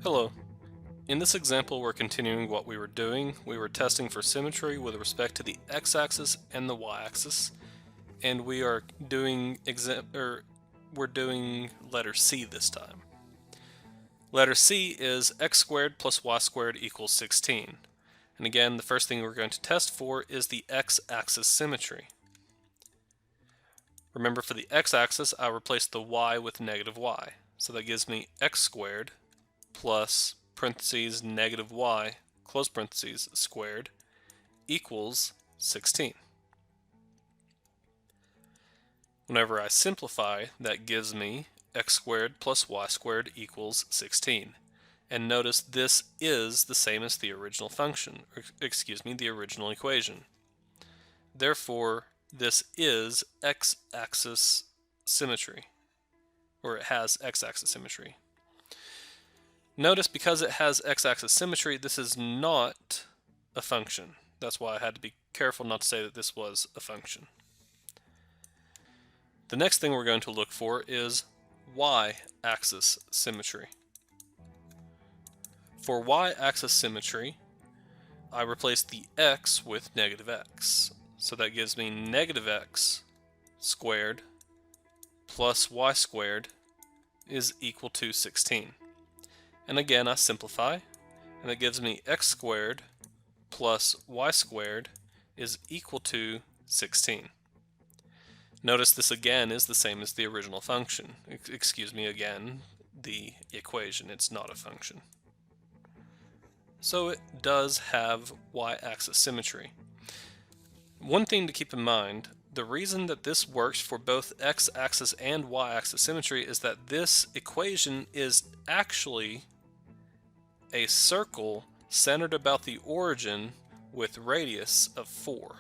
Hello. In this example, we're continuing what we were doing. We were testing for symmetry with respect to the x-axis and the y-axis, and we are doing we're doing letter C this time. Letter C is x squared plus y squared equals 16. And again, the first thing we're going to test for is the x-axis symmetry. Remember, for the x-axis, I replaced the y with negative y. So that gives me x squared plus parentheses negative y close parentheses squared equals 16. Whenever I simplify, that gives me x squared plus y squared equals 16. And notice this is the same as the original function, or excuse me, the original equation. Therefore, this is x-axis symmetry, or it has x-axis symmetry. Notice, because it has x-axis symmetry, this is not a function. That's why I had to be careful not to say that this was a function. The next thing we're going to look for is y-axis symmetry. For y-axis symmetry, I replace the x with negative x. So that gives me negative x squared plus y squared is equal to 16. And again, I simplify, and it gives me x squared plus y squared is equal to 16. Notice this again is the same as the original function. Excuse me, again, the equation. It's not a function. So it does have y-axis symmetry. One thing to keep in mind, the reason that this works for both x-axis and y-axis symmetry is that this equation is actually a circle centered about the origin with radius of 4.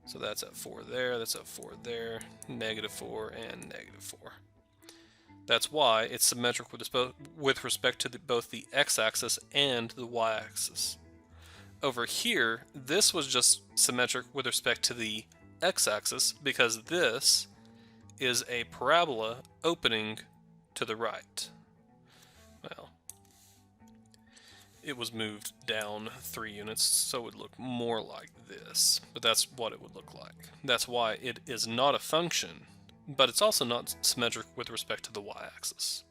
So that's at 4 there, that's at 4 there, negative 4, and negative 4. That's why it's symmetric with respect to both the x-axis and the y-axis. Over here, this was just symmetric with respect to the x-axis because this is a parabola opening to the right. Well, it was moved down 3 units, so it would look more like this, but that's what it would look like. That's why it is not a function, but it's also not symmetric with respect to the y-axis.